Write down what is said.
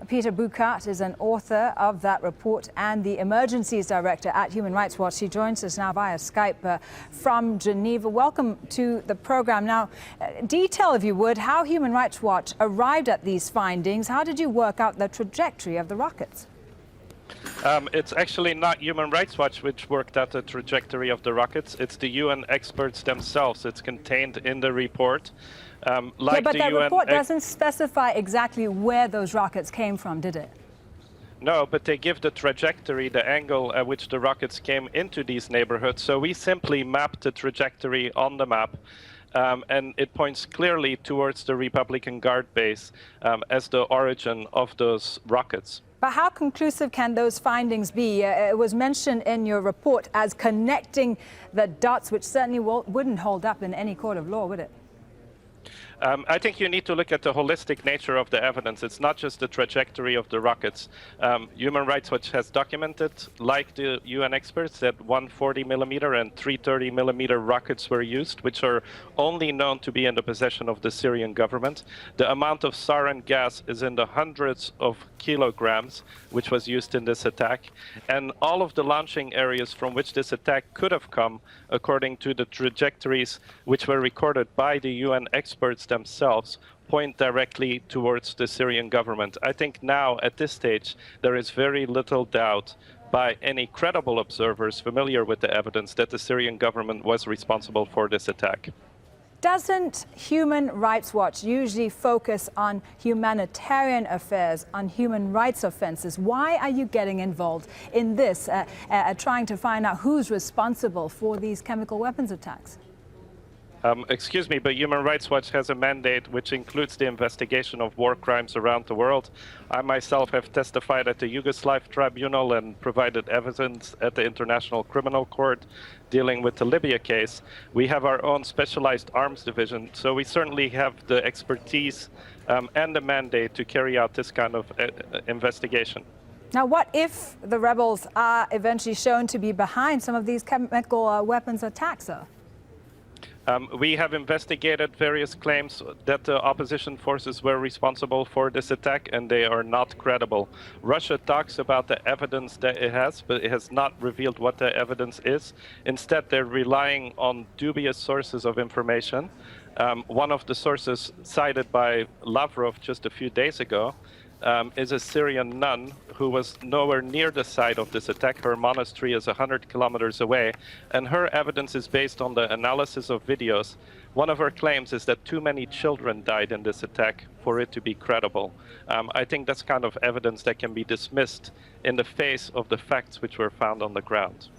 Peter Bukat is an author of that report and the Emergencies Director at Human Rights Watch. He joins us now via Skype from Geneva. Welcome to the program. Now, detail, if you would, how Human Rights Watch arrived at these findings. How did you work out the trajectory of the rockets? It's actually not Human Rights Watch which worked out the trajectory of the rockets. It's the UN experts themselves. It's contained in the report. But that report doesn't specify exactly where those rockets came from, did it? No, but they give the trajectory, the angle at which the rockets came into these neighborhoods. So we simply mapped the trajectory on the map. And it points clearly towards the Republican Guard base as the origin of those rockets. But how conclusive can those findings be? It was mentioned in your report as connecting the dots, which certainly wouldn't hold up in any court of law, would it? I think you need to look at the holistic nature of the evidence. It's not just the trajectory of the rockets. Human Rights Watch has documented, like the UN experts, that 140mm and 330mm rockets were used, which are only known to be in the possession of the Syrian government. The amount of sarin gas is in the hundreds of kilograms, which was used in this attack. And all of the launching areas from which this attack could have come, according to the trajectories which were recorded by the UN experts themselves, point directly towards the Syrian government. I think now, at this stage, there is very little doubt by any credible observers familiar with the evidence that the Syrian government was responsible for this attack. Doesn't Human Rights Watch usually focus on humanitarian affairs, on human rights offenses? Why are you getting involved in this, trying to find out who's responsible for these chemical weapons attacks? Excuse me, but Human Rights Watch has a mandate which includes the investigation of war crimes around the world. I myself have testified at the Yugoslav Tribunal and provided evidence at the International Criminal Court dealing with the Libya case. We have our own specialized arms division, so we certainly have the expertise and the mandate to carry out this kind of investigation. Now, what if the rebels are eventually shown to be behind some of these chemical weapons attacks, though? We have investigated various claims that the opposition forces were responsible for this attack, and they are not credible. Russia talks about the evidence that it has, but it has not revealed what the evidence is. Instead, they're relying on dubious sources of information. One of the sources cited by Lavrov just a few days ago is a Syrian nun who was nowhere near the site of this attack. Her monastery is 100 kilometers away, and her evidence is based on the analysis of videos. One of her claims is that too many children died in this attack for it to be credible. I think that's kind of evidence that can be dismissed in the face of the facts which were found on the ground.